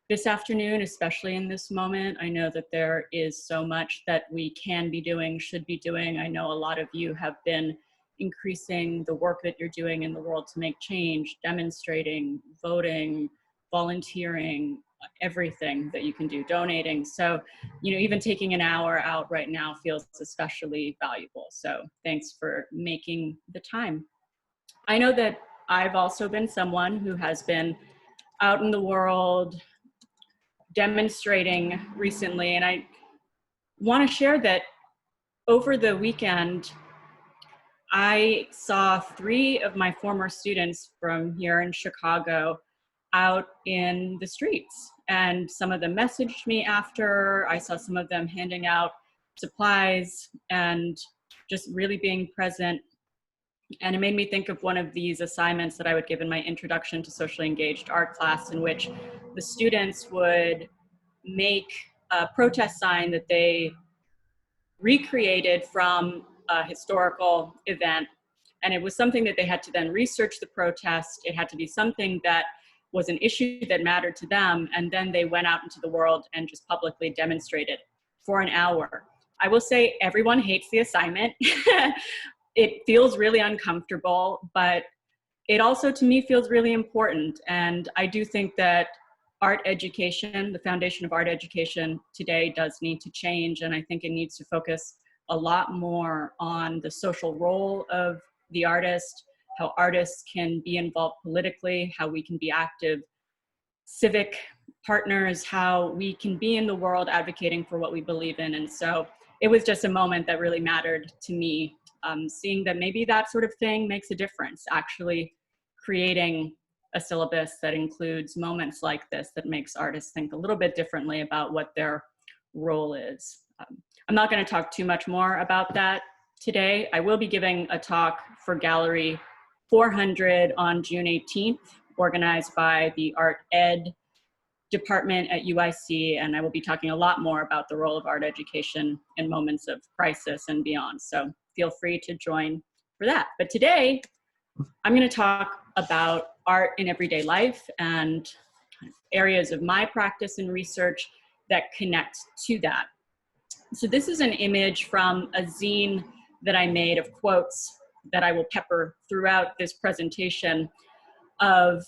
this afternoon, especially in this moment. I know that there is so much that we can be doing, should be doing. I know a lot of you have been increasing the work that you're doing in the world to make change, demonstrating, voting, volunteering, everything that you can do, donating. So, even taking an hour out right now feels especially valuable. So thanks for making the time. I know that I've also been someone who has been out in the world demonstrating recently, and I want to share that over the weekend, I saw 3 of my former students from here in Chicago out in the streets, and some of them messaged me after. I saw some of them handing out supplies and just really being present. And it made me think of one of these assignments that I would give in my Introduction to Socially Engaged Art class, in which the students would make a protest sign that they recreated from a historical event. And it was something that they had to then research the protest. It had to be something that was an issue that mattered to them. And then they went out into the world and just publicly demonstrated for an hour. I will say everyone hates the assignment. It feels really uncomfortable, but it also, to me, feels really important. And I do think that art education, the foundation of art education today, does need to change. And I think it needs to focus a lot more on the social role of the artist, how artists can be involved politically, how we can be active civic partners, how we can be in the world advocating for what we believe in. And so it was just a moment that really mattered to me, seeing that maybe that sort of thing makes a difference, actually creating a syllabus that includes moments like this that makes artists think a little bit differently about what their role is. I'm not going to talk too much more about that today. I will be giving a talk for Gallery 400 on June 18th, organized by the Art Ed department at UIC, and I will be talking a lot more about the role of art education in moments of crisis and beyond. So feel free to join for that. But today, I'm going to talk about art in everyday life and areas of my practice and research that connect to that. So this is an image from a zine that I made of quotes that I will pepper throughout this presentation of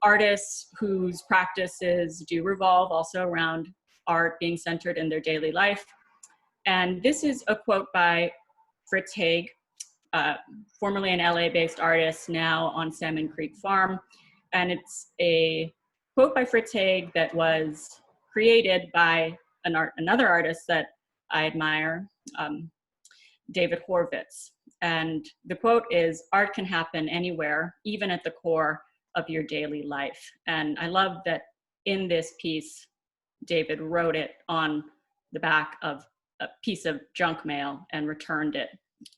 artists whose practices do revolve also around art being centered in their daily life. And this is a quote by Fritz Haig, formerly an LA-based artist, now on Salmon Creek Farm. And it's a quote by Fritz Haig that was created by another artist that I admire, David Horvitz. And the quote is, "Art can happen anywhere, even at the core of your daily life." And I love that in this piece, David wrote it on the back of a piece of junk mail and returned it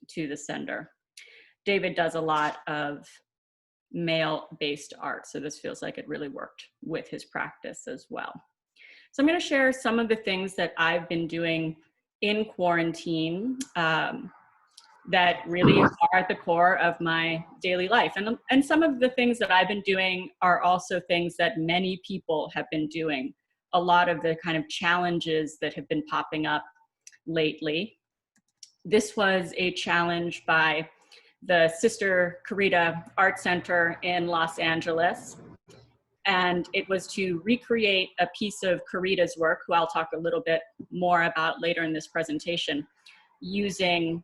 to the sender. David does a lot of mail-based art, so this feels like it really worked with his practice as well. So I'm going to share some of the things that I've been doing in quarantine that really are at the core of my daily life. And some of the things that I've been doing are also things that many people have been doing. A lot of the kind of challenges that have been popping up lately. This was a challenge by the Sister Carita Art Center in Los Angeles. And it was to recreate a piece of Carita's work, who I'll talk a little bit more about later in this presentation, using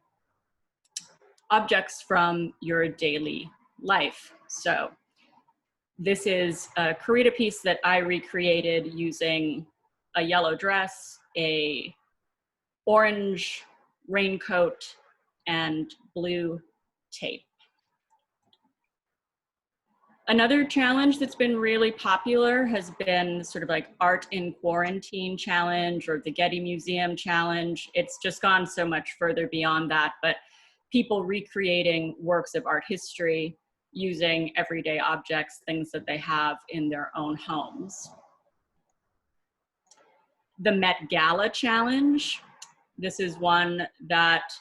objects from your daily life. So this is a Carita piece that I recreated using a yellow dress, a orange raincoat, and blue tape. Another challenge that's been really popular has been sort of like Art in Quarantine challenge or the Getty Museum challenge. It's just gone so much further beyond that, but people recreating works of art history using everyday objects, things that they have in their own homes. The Met Gala challenge. This is one that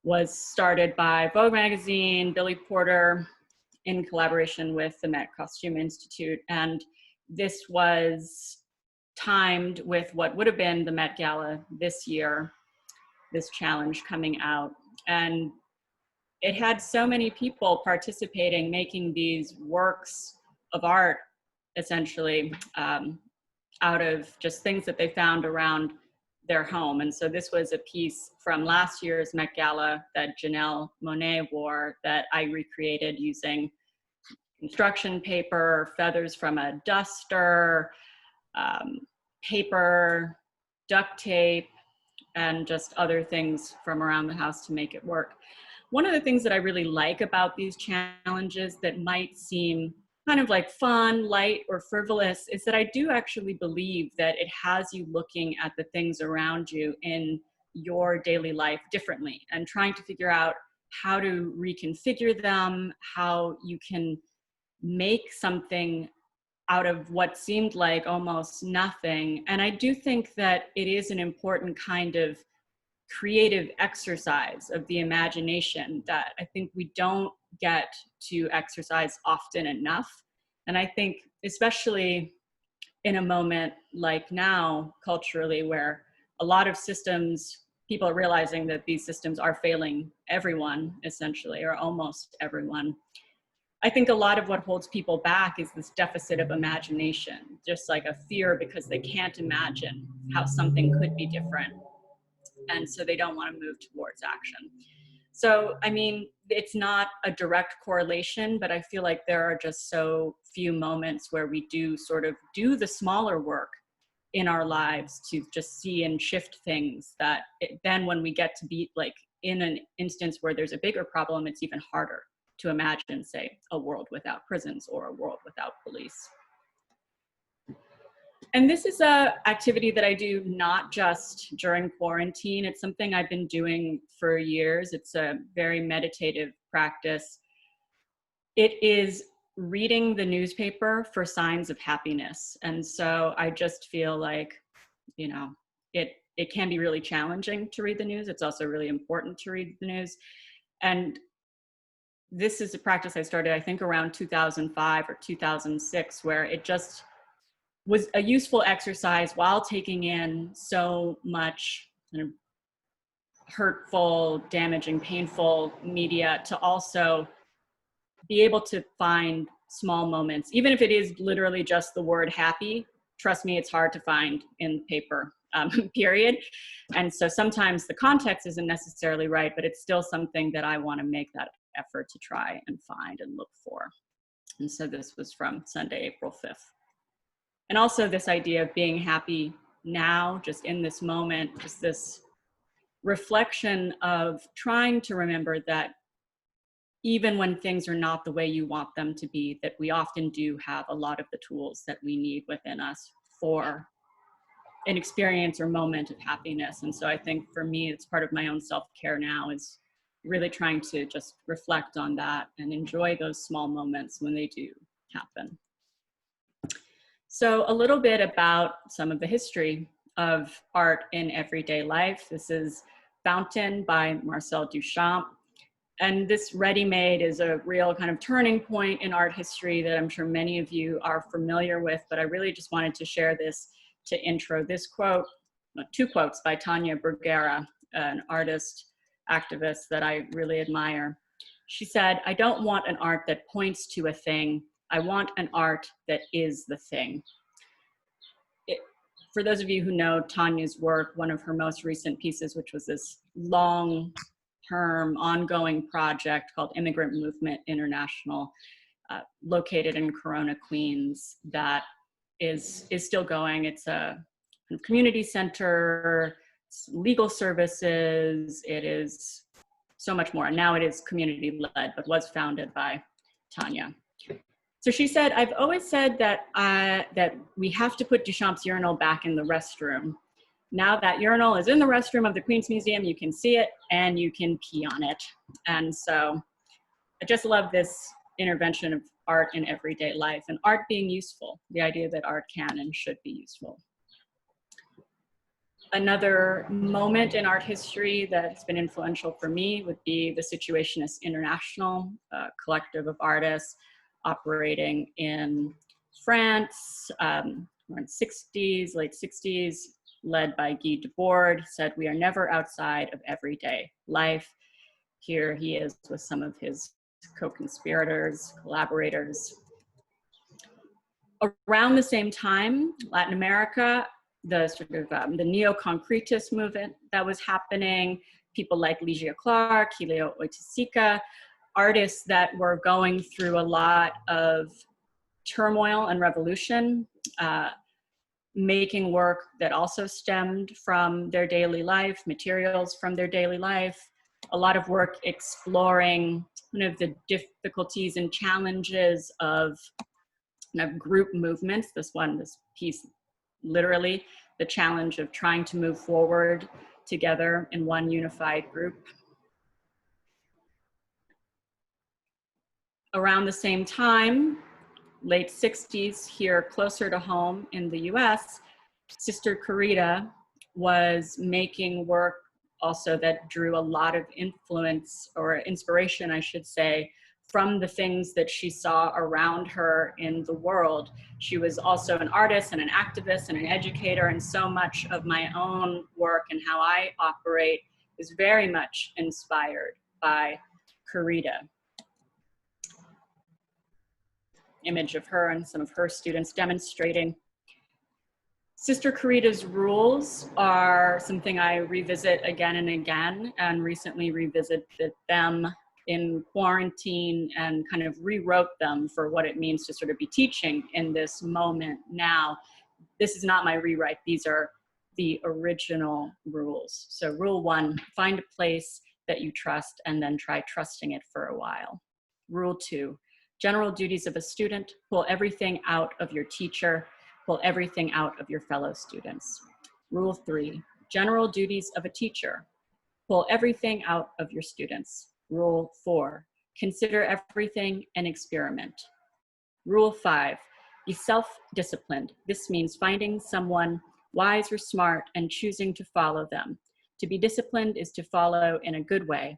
was started by Vogue magazine, Billy Porter, in collaboration with the Met Costume Institute. And this was timed with what would have been the Met Gala this year, this challenge coming out. And it had so many people participating, making these works of art, essentially, out of just things that they found around their home. And so this was a piece from last year's Met Gala that Janelle Monáe wore that I recreated using construction paper, feathers from a duster, paper, duct tape, and just other things from around the house to make it work. One of the things that I really like about these challenges that might seem kind of like fun, light, or frivolous is that I do actually believe that it has you looking at the things around you in your daily life differently and trying to figure out how to reconfigure them, how you can make something out of what seemed like almost nothing. And I do think that it is an important kind of creative exercise of the imagination that I think we don't get to exercise often enough. And I think especially in a moment like now culturally, where a lot of systems, people are realizing that these systems are failing everyone essentially, or almost everyone. I think a lot of what holds people back is this deficit of imagination, just like a fear because they can't imagine how something could be different. And so they don't want to move towards action. So, I mean, it's not a direct correlation, but I feel like there are just so few moments where we do sort of do the smaller work in our lives to just see and shift things that then when we get to be like in an instance where there's a bigger problem, it's even harder to imagine, say, a world without prisons or a world without police. And this is a activity that I do not just during quarantine. It's something I've been doing for years. It's a very meditative practice. It is reading the newspaper for signs of happiness. And so I just feel like, you know, it can be really challenging to read the news. It's also really important to read the news. And this is a practice I started, I think, around 2005 or 2006, where it just was a useful exercise while taking in so much kind of hurtful, damaging, painful media to also be able to find small moments, even if it is literally just the word happy. Trust me, it's hard to find in paper, period. And so sometimes the context isn't necessarily right, but it's still something that I want to make that effort to try and find and look for. And so this was from Sunday, April 5th. And also this idea of being happy now, just in this moment, just this reflection of trying to remember that even when things are not the way you want them to be, that we often do have a lot of the tools that we need within us for an experience or moment of happiness. And so I think for me, it's part of my own self-care now is really trying to just reflect on that and enjoy those small moments when they do happen. So a little bit about some of the history of art in everyday life. This is Fountain by Marcel Duchamp. And this ready-made is a real kind of turning point in art history that I'm sure many of you are familiar with, but I really just wanted to share this to intro this quote, two quotes by Tanya Bruguera, an artist, activist that I really admire. She said, "I don't want an art that points to a thing. I want an art that is the thing." For those of you who know Tanya's work, one of her most recent pieces, which was this long-term ongoing project called Immigrant Movement International, located in Corona, Queens, that is still going. It's a community center, legal services, it is so much more. And now it is community-led, but was founded by Tanya. So she said, "I've always said that, that we have to put Duchamp's urinal back in the restroom. Now that urinal is in the restroom of the Queens Museum, you can see it and you can pee on it." And so I just love this intervention of art in everyday life and art being useful, the idea that art can and should be useful. Another moment in art history that's been influential for me would be the Situationists International, a collective of artists operating in France, in 60s, late 60s, led by Guy Debord, said, "We are never outside of everyday life." Here he is with some of his co-conspirators, collaborators. Around the same time, Latin America, the sort of the neo-concretist movement that was happening, people like Ligia Clark, Helio Oiticica, artists that were going through a lot of turmoil and revolution, making work that also stemmed from their daily life, materials from their daily life, a lot of work exploring kind of the difficulties and challenges of kind of group movements. This piece, literally, the challenge of trying to move forward together in one unified group. Around the same time, late 60s, here closer to home in the US, Sister Corita was making work also that drew a lot of influence, or inspiration, I should say, from the things that she saw around her in the world. She was also an artist and an activist and an educator, and so much of my own work and how I operate is very much inspired by Corita. Image of her and some of her students demonstrating. Sister Corita's rules are something I revisit again and again, and recently revisited them in quarantine and kind of rewrote them for what it means to sort of be teaching in this moment now. This is not my rewrite, these are the original rules. So rule 1, find a place that you trust and then try trusting it for a while. Rule 2, general duties of a student, pull everything out of your teacher, pull everything out of your fellow students. Rule 3, general duties of a teacher, pull everything out of your students. Rule 4, consider everything an experiment. Rule 5, be self-disciplined. This means finding someone wise or smart and choosing to follow them. To be disciplined is to follow in a good way.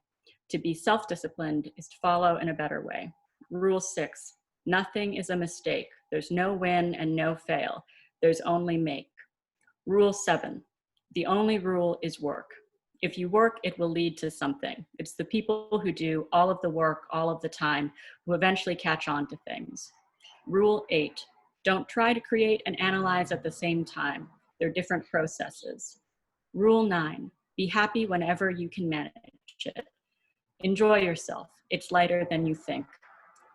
To be self-disciplined is to follow in a better way. Rule 6, nothing is a mistake. There's no win and no fail. There's only make. Rule 7, the only rule is work. If you work, it will lead to something. It's the people who do all of the work all of the time who eventually catch on to things. Rule 8, don't try to create and analyze at the same time. They're different processes. Rule 9, be happy whenever you can manage it. Enjoy yourself. It's lighter than you think.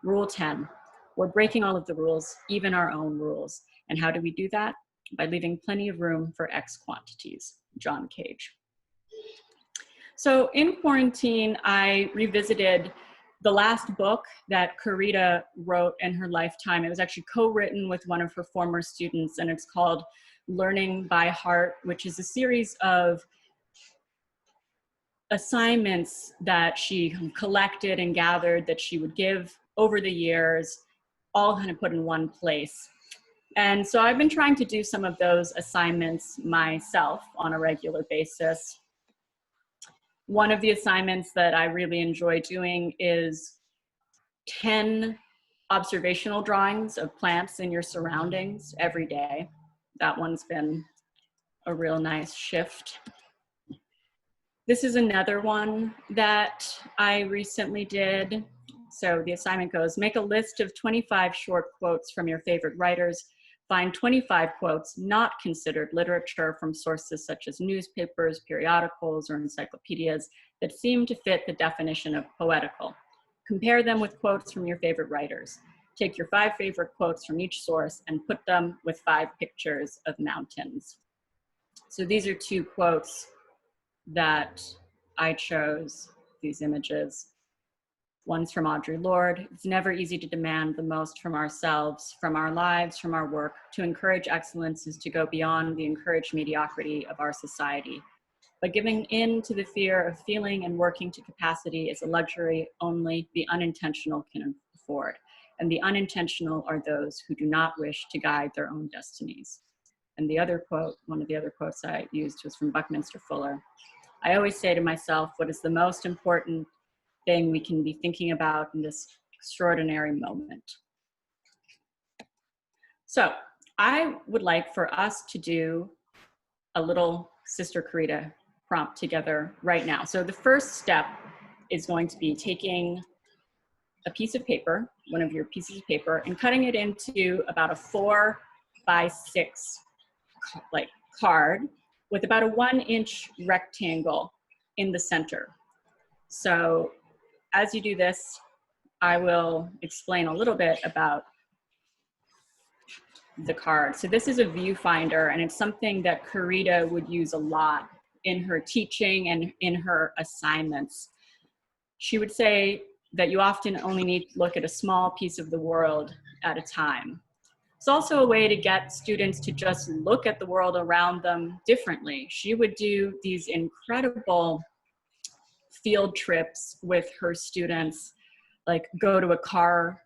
Rule 10, we're breaking all of the rules, even our own rules. And how do we do that? By leaving plenty of room for X quantities. John Cage. So in quarantine, I revisited the last book that Corita wrote in her lifetime. It was actually co-written with one of her former students, and it's called Learning by Heart, which is a series of assignments that she collected and gathered that she would give over the years, all kind of put in one place. And so I've been trying to do some of those assignments myself on a regular basis. One of the assignments that I really enjoy doing is 10 observational drawings of plants in your surroundings every day. That one's been a real nice shift. This is another one that I recently did. So the assignment goes, make a list of 25 short quotes from your favorite writers. Find 25 quotes not considered literature from sources such as newspapers, periodicals, or encyclopedias that seem to fit the definition of poetical. Compare them with quotes from your favorite writers. Take your 5 favorite quotes from each source and put them with 5 pictures of mountains. So these are 2 quotes that I chose, these images. One's from Audre Lorde. It's never easy to demand the most from ourselves, from our lives, from our work. To encourage excellence is to go beyond the encouraged mediocrity of our society. But giving in to the fear of feeling and working to capacity is a luxury only the unintentional can afford. And the unintentional are those who do not wish to guide their own destinies. And the other quote, one of the other quotes I used was from Buckminster Fuller. I always say to myself, what is the most important thing we can be thinking about in this extraordinary moment? So I would like for us to do a little Sister Karita prompt together right now. So the first step is going to be taking a piece of paper, one of your pieces of paper, and cutting it into about a 4x6 like card with about a 1-inch rectangle in the center. So as you do this, I will explain a little bit about the card. So this is a viewfinder, and it's something that Karita would use a lot in her teaching and in her assignments. She would say that you often only need to look at a small piece of the world at a time. It's also a way to get students to just look at the world around them differently. She would do these incredible field trips with her students, like go to a car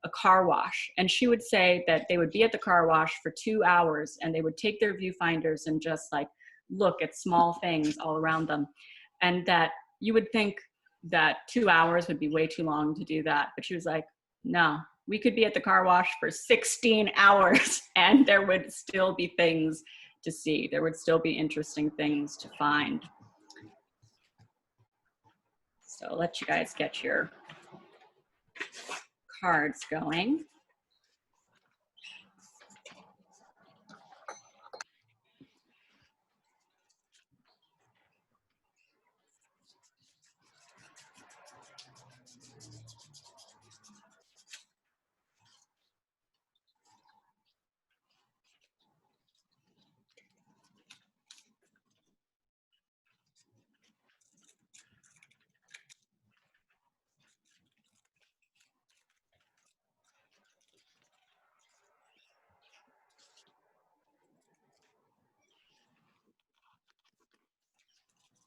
wash. And she would say that they would be at the car wash for 2 hours and they would take their viewfinders and just like look at small things all around them. And that you would think that 2 hours would be way too long to do that. But she was like, no, we could be at the car wash for 16 hours and there would still be things to see. There would still be interesting things to find. So I'll let you guys get your cards going.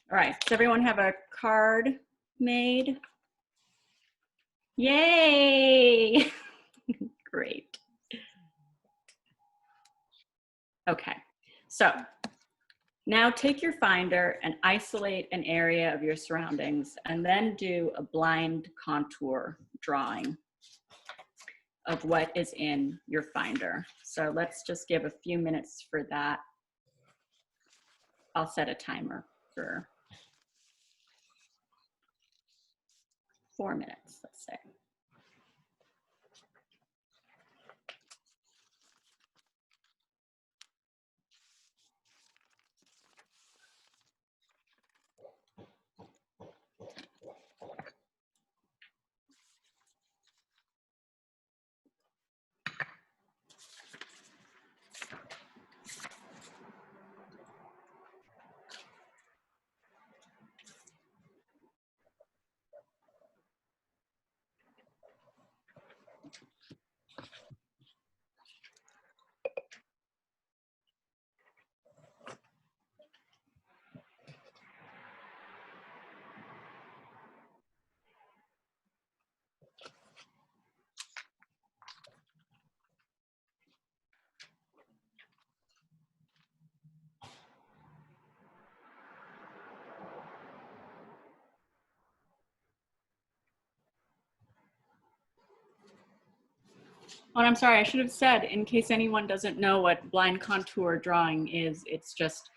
All right, does everyone have a card made? Yay! Great. Okay, so now take your finder and isolate an area of your surroundings and then do a blind contour drawing of what is in your finder. So let's just give a few minutes for that. I'll set a timer for 4 minutes, let's say. Oh, and I'm sorry, I should have said, in case anyone doesn't know what blind contour drawing is, it's just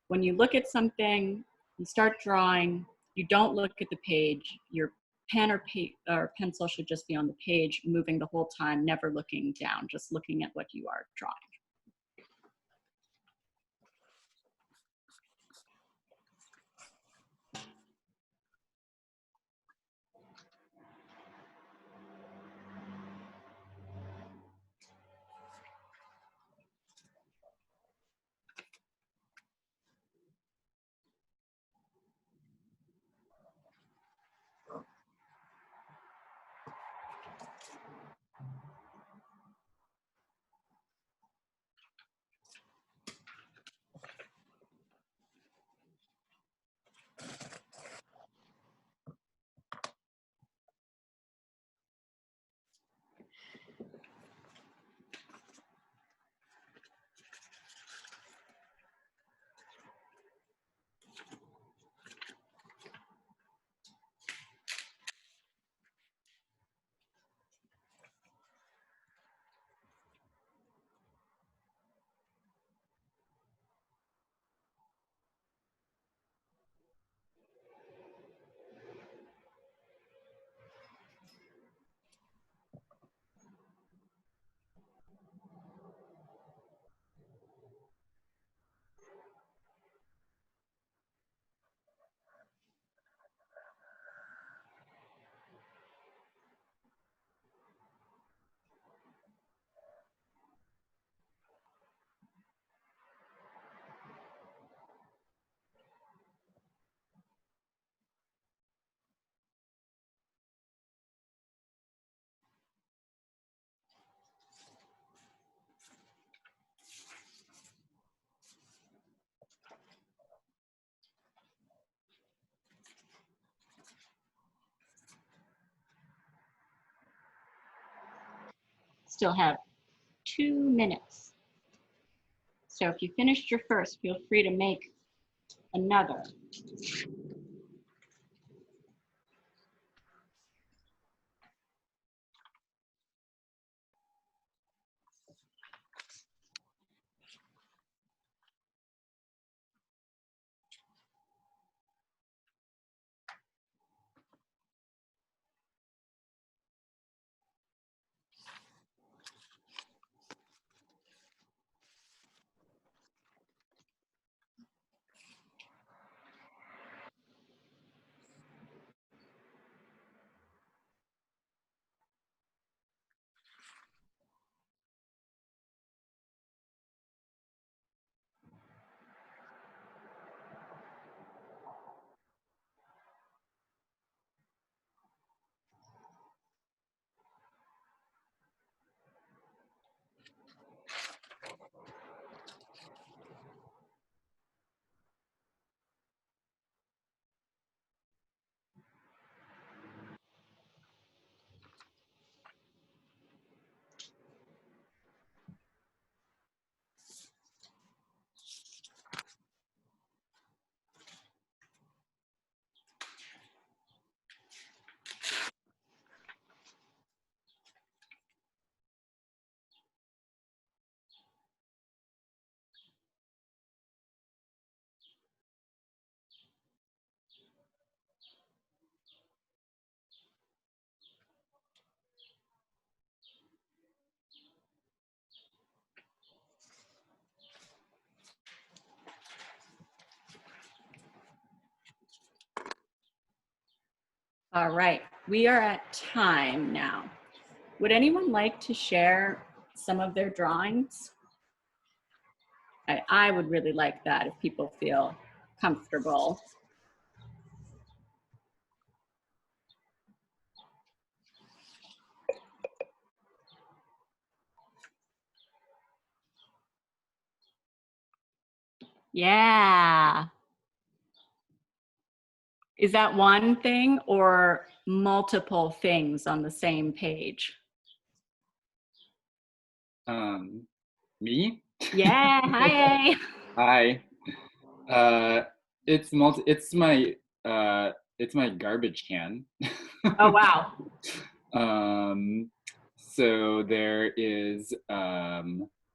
when you look at something, you start drawing, you don't look at the page, your pen or pencil should just be on the page, moving the whole time, never looking down, just looking at what you are drawing. still have 2 minutes. So if you finished your first, feel free to make another. All right, we are at time now. Would anyone like to share some of their drawings? I would really like that if people feel comfortable. Yeah. Is that one thing or multiple things on the same page? Me? Yeah, hi. Hi. It's my garbage can. Oh, wow. So there is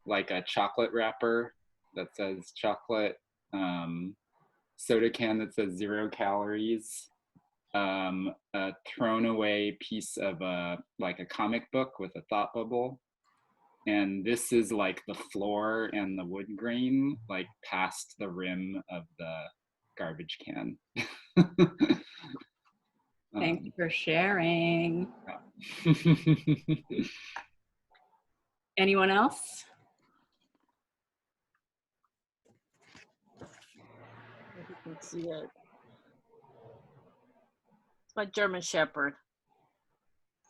like a chocolate wrapper that says chocolate, soda can that says 0 calories, a thrown away piece of like a comic book with a thought bubble. And this is like the floor and the wood grain, like past the rim of the garbage can. Thank you for sharing. Anyone else? If you can see it. It's my German Shepherd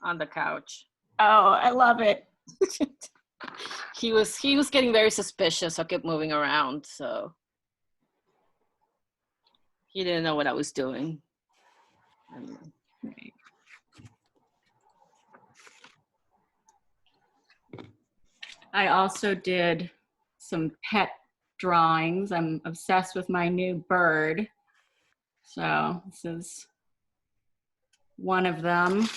on the couch. Oh, I love it. He was getting very suspicious. I kept moving around, so he didn't know what I was doing. Great. I also did some pet drawings. I'm obsessed with my new bird. So this is one of them.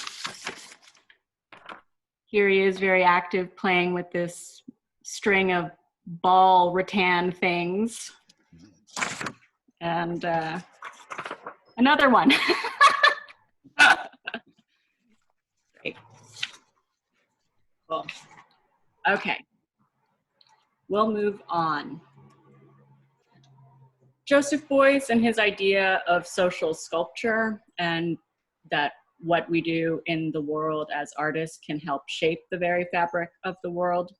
Here he is, very active, playing with this string of ball rattan things. And another one. Great. Cool. Okay. We'll move on. Joseph Beuys and his idea of social sculpture, and that what we do in the world as artists can help shape the very fabric of the world,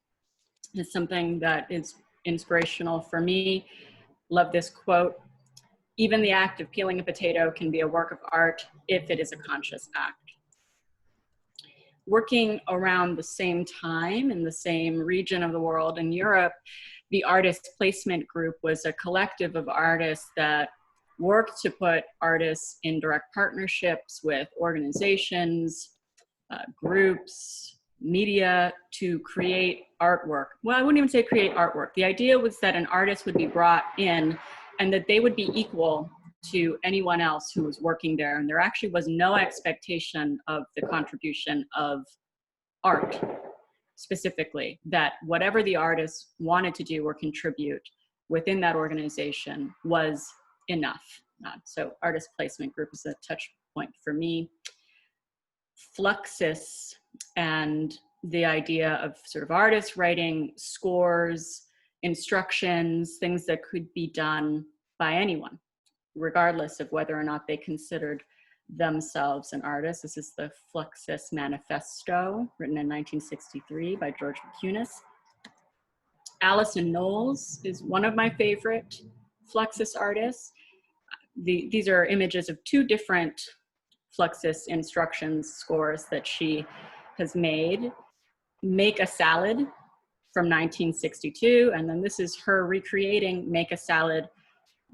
is something that is inspirational for me. Love this quote: "Even the act of peeling a potato can be a work of art if it is a conscious act." Working around the same time in the same region of the world in Europe, the Artist Placement Group was a collective of artists that worked to put artists in direct partnerships with organizations, groups, media to create artwork. Well, I wouldn't even say create artwork. The idea was that an artist would be brought in and that they would be equal to anyone else who was working there. And there actually was no expectation of the contribution of art specifically, that whatever the artist wanted to do or contribute within that organization was enough. So artist placement group is a touch point for me. Fluxus and the idea of sort of artists writing scores, instructions, things that could be done by anyone, regardless of whether or not they considered themselves an artist. This is the Fluxus Manifesto, written in 1963 by George McCunis. Alison Knowles is one of my favorite Fluxus artists. These are images of two different Fluxus instructions scores that she has made. Make a Salad from 1962, and then this is her recreating Make a Salad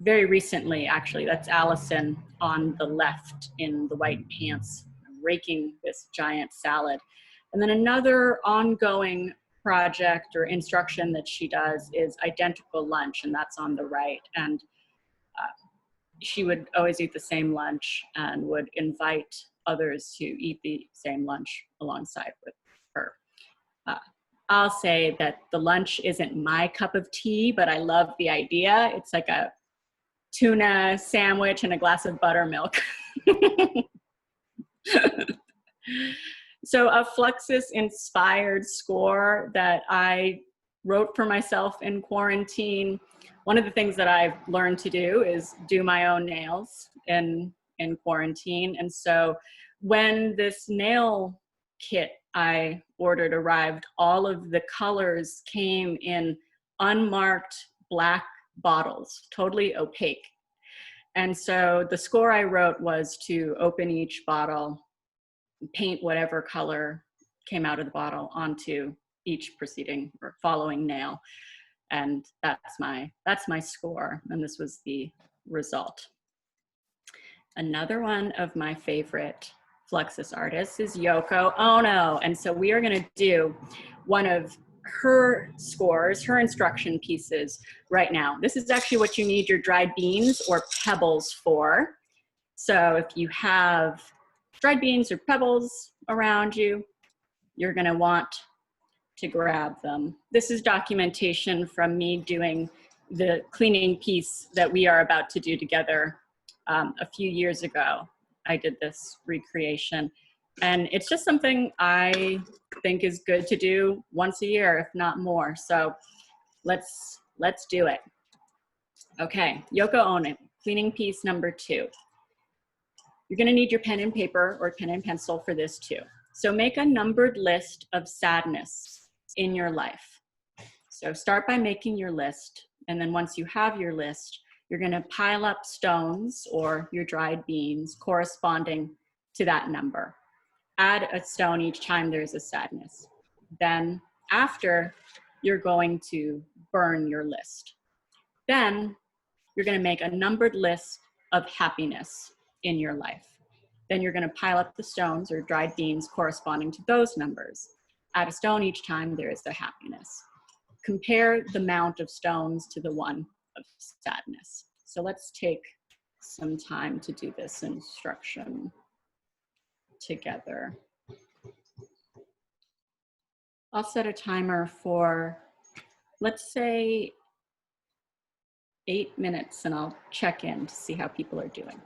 very recently, actually. That's Allison on the left in the white pants, raking this giant salad. And then another ongoing project or instruction that she does is Identical Lunch, and that's on the right. And she would always eat the same lunch and would invite others to eat the same lunch alongside with her. I'll say that the lunch isn't my cup of tea, but I love the idea. It's like a tuna sandwich and a glass of buttermilk. So a Fluxus inspired score that I wrote for myself in quarantine. One of the things that I've learned to do is do my own nails in quarantine. And so when this nail kit I ordered arrived, all of the colors came in unmarked black bottles, totally opaque. And so the score I wrote was to open each bottle, paint whatever color came out of the bottle onto each preceding or following nail. And that's my score, and this was the result. Another one of my favorite Fluxus artists is Yoko Ono, and so we are going to do one of her scores, her instruction pieces right now. This is actually what you need your dried beans or pebbles for. So if you have dried beans or pebbles around you, you're going to want to grab them. This is documentation from me doing the cleaning piece that we are about to do together a few years ago. I did this recreation, and it's just something I think is good to do once a year, if not more. So let's do it. Okay, Yoko Ono, cleaning piece number 2. You're gonna need your pen and paper or pen and pencil for this too. So make a numbered list of sadness in your life. So start by making your list, and then once you have your list, you're gonna pile up stones or your dried beans corresponding to that number. Add a stone each time there's a sadness. Then after, you're going to burn your list. Then you're gonna make a numbered list of happiness in your life. Then you're gonna pile up the stones or dried beans corresponding to those numbers. Add a stone each time there is a happiness. Compare the amount of stones to the one of sadness. So let's take some time to do this instruction together. I'll set a timer for, let's say, 8 minutes, and I'll check in to see how people are doing.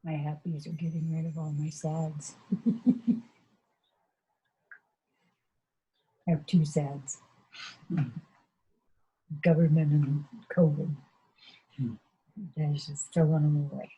My happies are getting rid of all my sads. I have two sads. Government and COVID. I just throwing them away.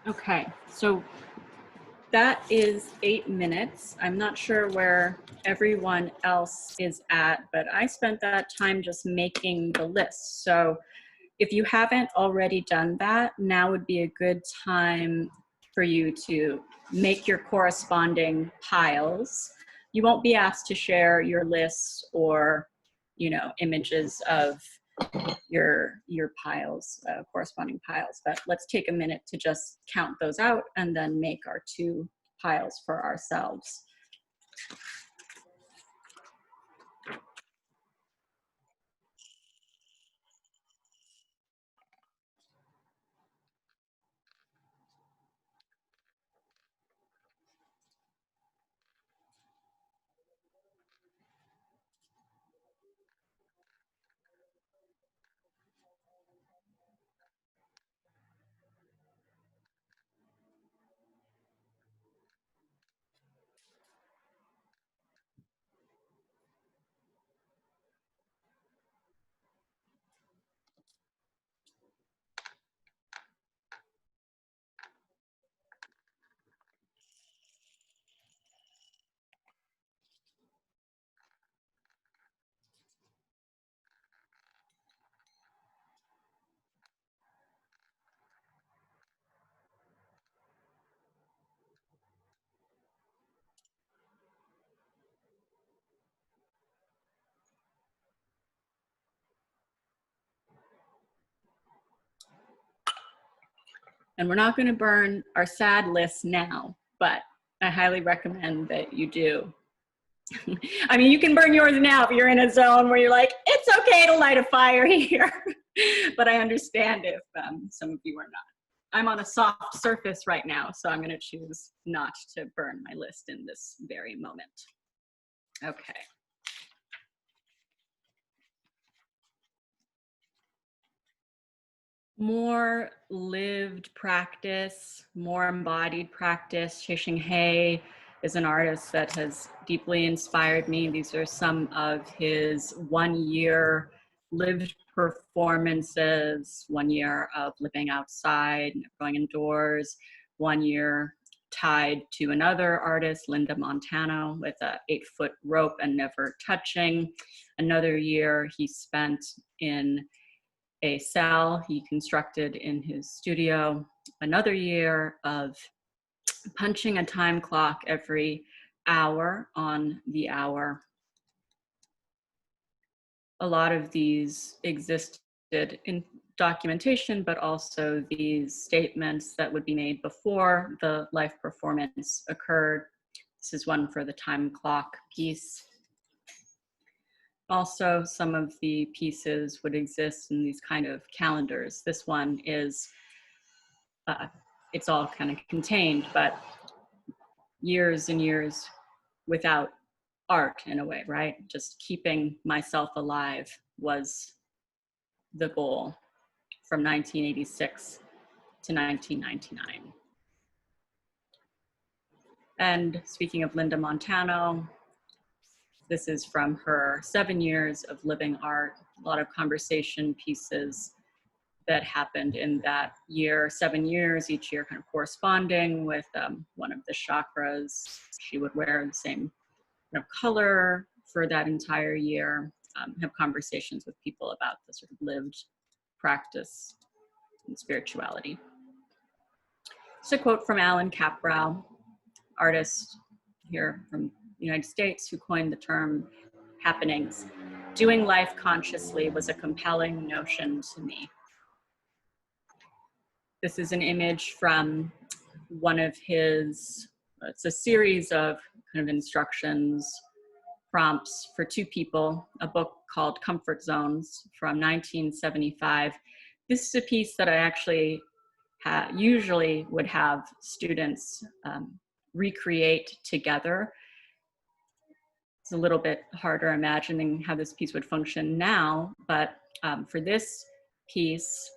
Okay, so that is 8 minutes. I'm not sure where everyone else is at, but I spent that time just making the list. So if you haven't already done that, now would be a good time for you to make your corresponding piles. You won't be asked to share your lists or, images of your piles, corresponding piles, but let's take a minute to just count those out and then make our 2 piles for ourselves. And we're not going to burn our sad list now, but I highly recommend that you do. I mean, you can burn yours now if you're in a zone where you're like, it's okay to light a fire here. But I understand if some of you are not. I'm on a soft surface right now, so I'm going to choose not to burn my list in this very moment. Okay. More lived practice, more embodied practice. Chasing Hay is an artist that has deeply inspired me. These are some of his 1-year lived performances, 1 year of living outside, going indoors, 1 year tied to another artist, Linda Montano, with a 8-foot rope and never touching. Another year he spent in a cell he constructed in his studio. Another year of punching a time clock every hour on the hour. A lot of these existed in documentation, but also these statements that would be made before the live performance occurred. This is one for the time clock piece. Also, some of the pieces would exist in these kind of calendars. This one is, it's all kind of contained, but years and years without art in a way, right? Just keeping myself alive was the goal from 1986 to 1999. And speaking of Linda Montano, this is from her 7 years of living art, a lot of conversation pieces that happened in that year, 7 years, each year kind of corresponding with one of the chakras. She would wear the same kind of color for that entire year, have conversations with people about the sort of lived practice and spirituality. It's a quote from Alan Kaprow, artist here from the United States, who coined the term happenings. Doing life consciously was a compelling notion to me. This is an image from one of his, it's a series of kind of instructions, prompts for 2 people, a book called Comfort Zones from 1975. This is a piece that I actually usually would have students recreate together. It's a little bit harder imagining how this piece would function now, but for this piece,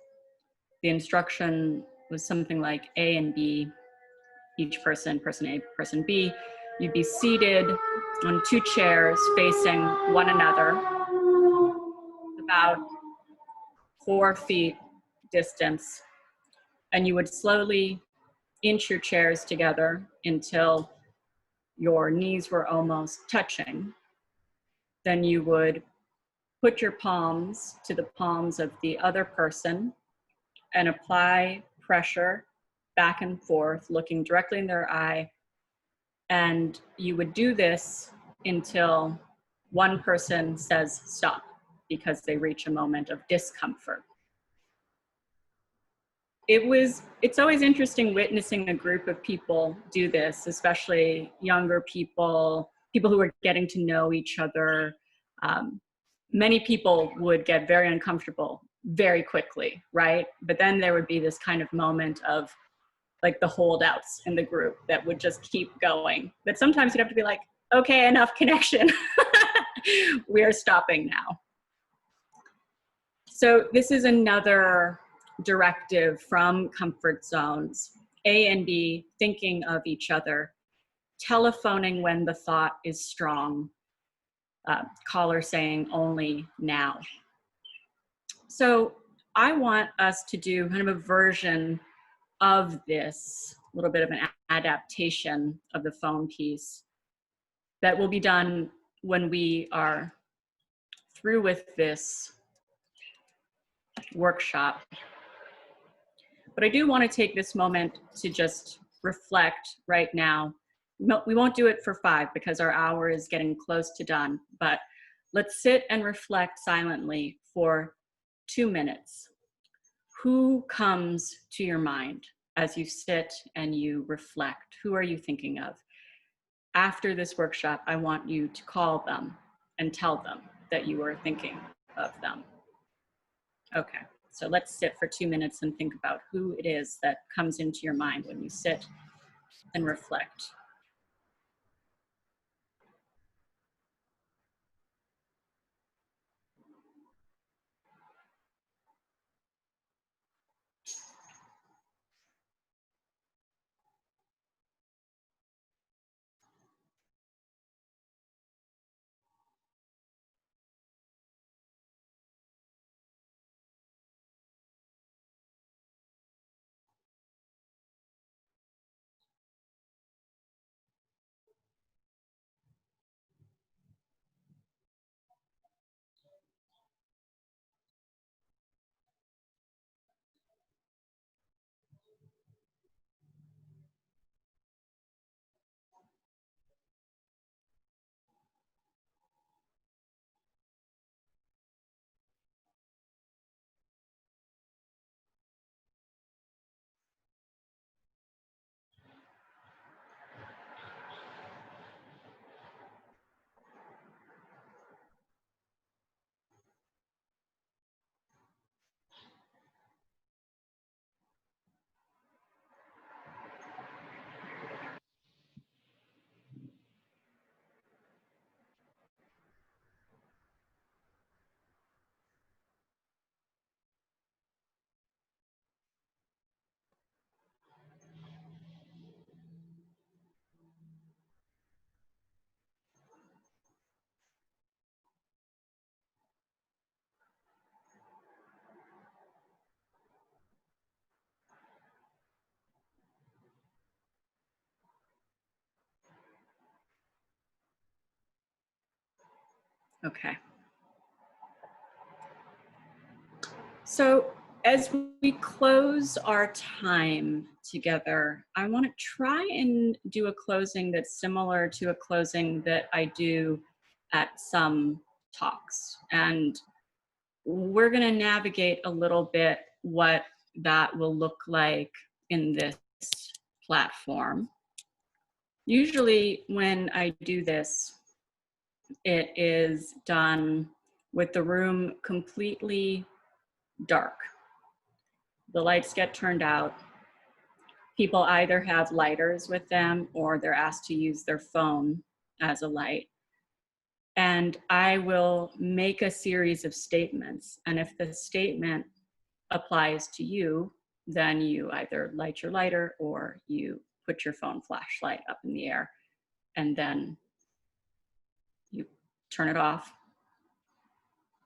the instruction was something like A and B, each person, person A, person B. You'd be seated on 2 chairs facing one another, about 4 feet distance, and you would slowly inch your chairs together until your knees were almost touching. Then you would put your palms to the palms of the other person and apply pressure back and forth, looking directly in their eye. And you would do this until one person says stop, because they reach a moment of discomfort. It's always interesting witnessing a group of people do this, especially younger people, people who are getting to know each other. Many people would get very uncomfortable very quickly, right? But then there would be this kind of moment of like the holdouts in the group that would just keep going. But sometimes you'd have to be like, okay, enough connection. We are stopping now. So this is another directive from comfort zones. A and B, thinking of each other, telephoning when the thought is strong, caller saying only now. So I want us to do kind of a version of this, a little bit of an adaptation of the phone piece that will be done when we are through with this workshop. But I do want to take this moment to just reflect right now. We won't do it for 5 because our hour is getting close to done, but let's sit and reflect silently for 2 minutes. Who comes to your mind as you sit and you reflect? Who are you thinking of? After this workshop, I want you to call them and tell them that you are thinking of them. Okay, so let's sit for 2 minutes and think about who it is that comes into your mind when you sit and reflect. Okay. So as we close our time together, I want to try and do a closing that's similar to a closing that I do at some talks. And we're going to navigate a little bit what that will look like in this platform. Usually when I do this, it is done with the room completely dark. The lights get turned out. People either have lighters with them or they're asked to use their phone as a light. And I will make a series of statements. And if the statement applies to you, then you either light your lighter or you put your phone flashlight up in the air and then you turn it off.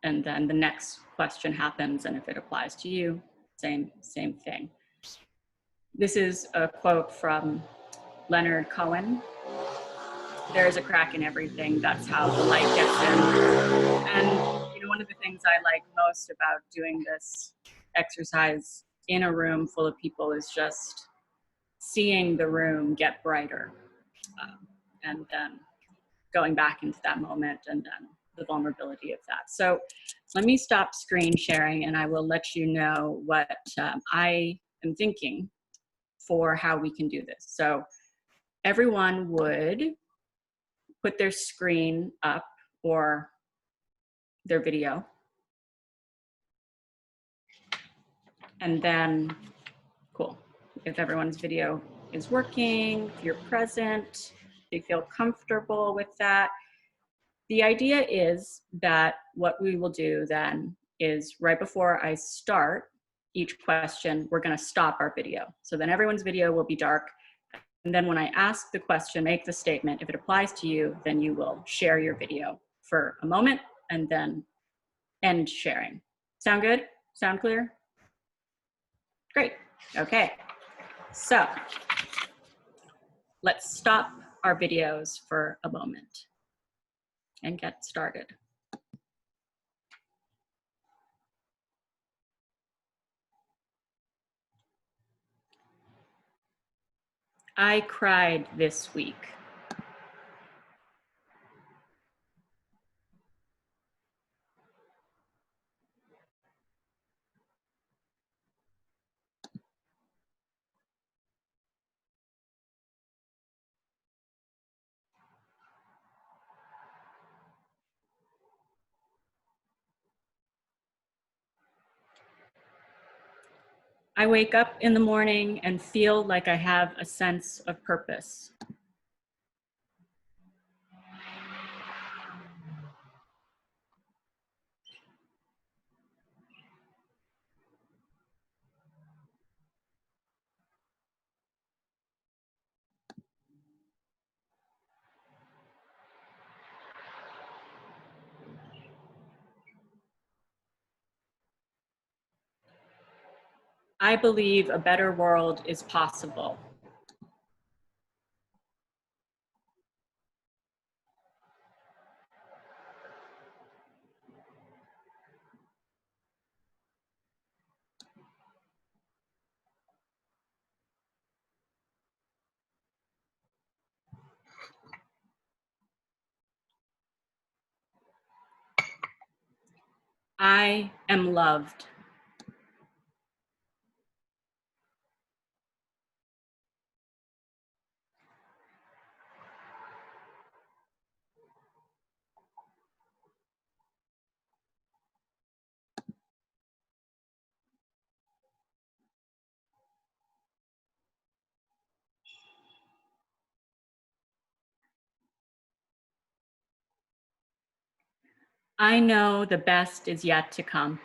And then the next question happens, and if it applies to you, same thing. This is a quote from Leonard Cohen. There is a crack in everything. That's how the light gets in. And you know, one of the things I like most about doing this exercise in a room full of people is just seeing the room get brighter, and then going back into that moment and then the vulnerability of that. So let me stop screen sharing and I will let you know what I am thinking for how we can do this. So everyone would put their screen up or their video. And then, cool. If everyone's video is working, if you're present, if you feel comfortable with that. The idea is that what we will do then is right before I start each question, we're gonna stop our video. So then everyone's video will be dark. And then when I ask the question, make the statement, if it applies to you, then you will share your video for a moment and then end sharing. Sound good? Sound clear? Great, okay. So let's stop our videos for a moment and get started. I cried this week. I wake up in the morning and feel like I have a sense of purpose. I believe a better world is possible. I am loved. I know the best is yet to come.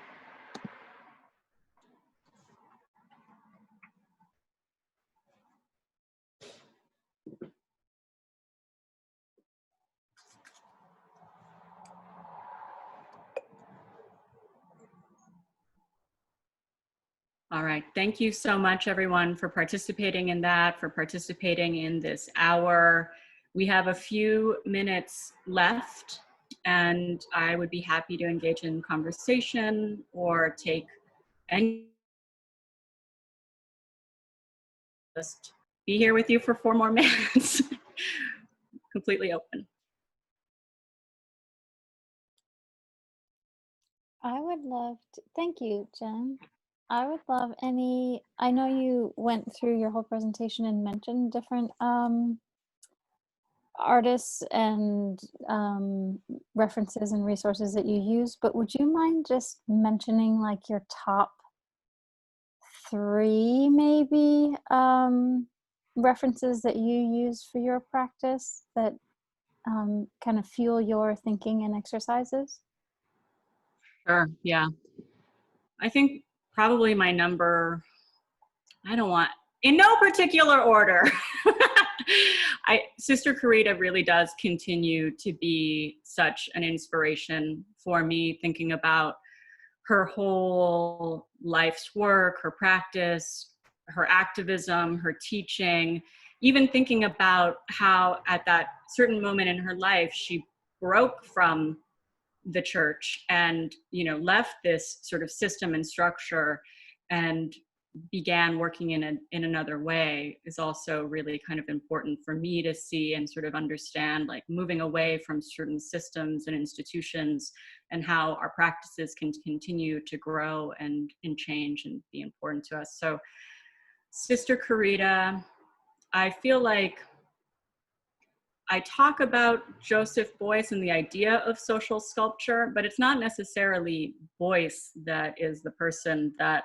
All right, thank you so much everyone for participating in that, for participating in this hour. We have a few minutes left and I would be happy to engage in conversation or take any, just be here with you for 4 more minutes. Completely open. I would love to, thank you, Jen. I would love any, I know you went through your whole presentation and mentioned different artists and references and resources that you use, but would you mind just mentioning like your top 3 maybe references that you use for your practice that kind of fuel your thinking and exercises? Sure, yeah. I think probably my number, I don't want, in no particular order. Sister Karita really does continue to be such an inspiration for me, thinking about her whole life's work, her practice, her activism, her teaching, even thinking about how at that certain moment in her life, she broke from the church and, you know, left this sort of system and structure and began working in another way is also really kind of important for me to see and sort of understand, like moving away from certain systems and institutions and how our practices can continue to grow and change and be important to us. So Sister Carita, I feel like I talk about Joseph Beuys and the idea of social sculpture, but it's not necessarily Beuys that is the person that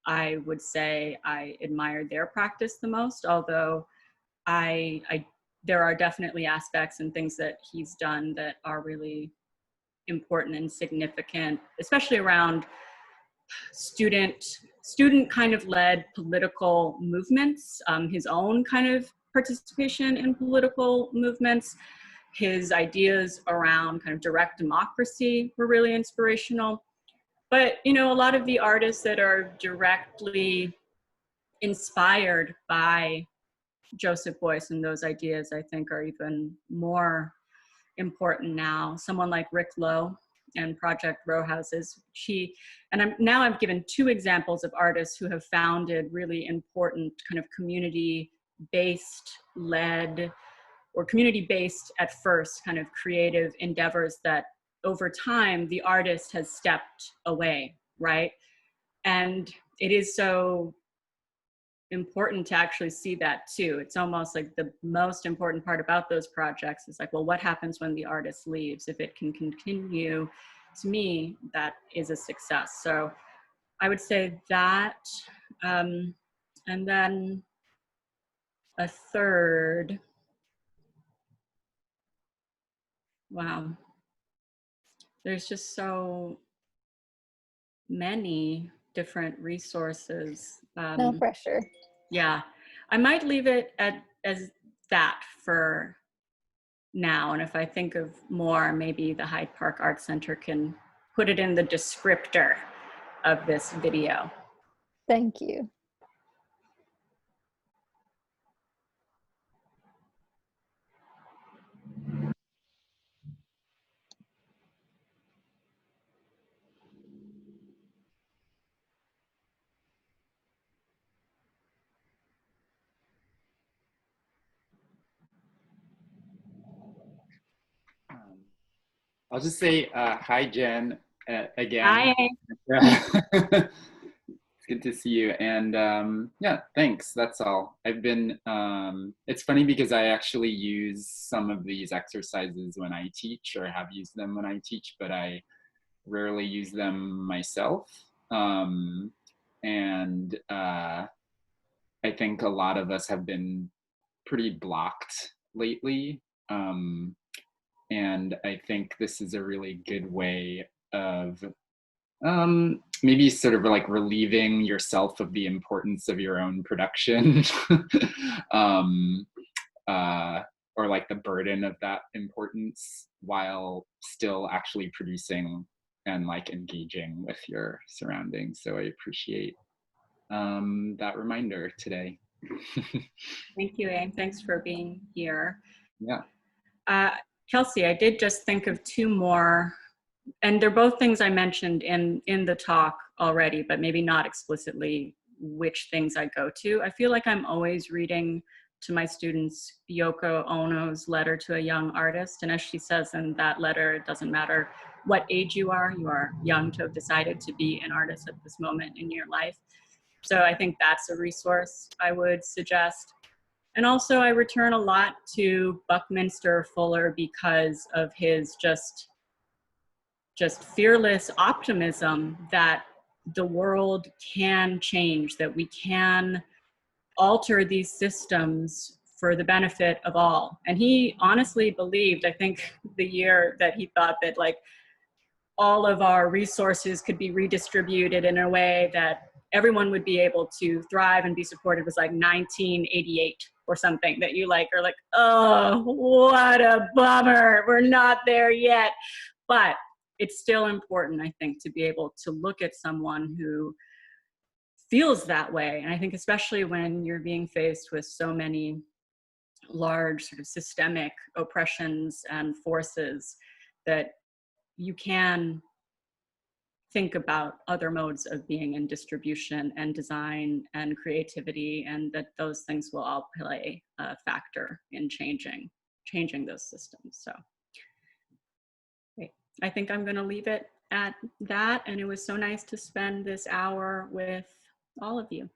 I would say I admire their practice the most, although there are definitely aspects and things that he's done that are really important and significant, especially around student kind of led political movements, his own kind of participation in political movements. His ideas around kind of direct democracy were really inspirational. But, you know, a lot of the artists that are directly inspired by Joseph Beuys and those ideas, I think, are even more important now. Someone like Rick Lowe and Project Row Houses. I've given two examples of artists who have founded really important kind of community-based led or community-based at first kind of creative endeavors that over time the artist has stepped away, right? And it is so important to actually see that too. It's almost like the most important part about those projects is like, well, what happens when the artist leaves? If it can continue, to me, that is a success. So I would say that, and then a third, wow, there's just so many different resources. No pressure. Yeah, I might leave it as that for now. And if I think of more, maybe the Hyde Park Art Center can put it in the descriptor of this video. Thank you. I'll just say hi, Jen, again. Hi. It's good to see you. And yeah, thanks. That's all. I've been, it's funny because I actually use some of these exercises when I teach, or have used them when I teach, but I rarely use them myself. And I think a lot of us have been pretty blocked lately. And I think this is a really good way of maybe sort of like relieving yourself of the importance of your own production, or like the burden of that importance, while still actually producing and like engaging with your surroundings. So I appreciate that reminder today. Thank you, Abe. Thanks for being here. Yeah. Kelsey, I did just think of two more, and they're both things I mentioned in the talk already, but maybe not explicitly which things I go to. I feel like I'm always reading to my students Yoko Ono's Letter to a Young Artist. And as she says in that letter, it doesn't matter what age you are young to have decided to be an artist at this moment in your life. So I think that's a resource I would suggest. And also I return a lot to Buckminster Fuller because of his just fearless optimism that the world can change, that we can alter these systems for the benefit of all. And he honestly believed, I think the year that he thought that like all of our resources could be redistributed in a way that everyone would be able to thrive and be supported was like 1988 or something, that you like are like, oh, what a bummer, we're not there yet. But it's still important, I think, to be able to look at someone who feels that way. And I think especially when you're being faced with so many large sort of systemic oppressions and forces, that you can think about other modes of being in distribution and design and creativity, and that those things will all play a factor in changing those systems. So great. I think I'm going to leave it at that, and it was so nice to spend this hour with all of you.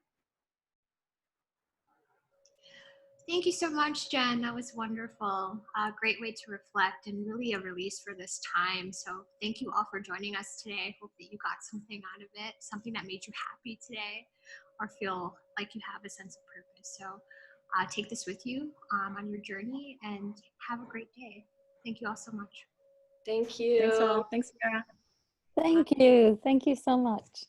Thank you so much, Jen. That was wonderful. A great way to reflect and really a release for this time. So thank you all for joining us today. I hope that you got something out of it, something that made you happy today or feel like you have a sense of purpose. So take this with you on your journey and have a great day. Thank you all so much. Thank you. Thanks all. Thanks, Sarah. Thank you. Thank you so much.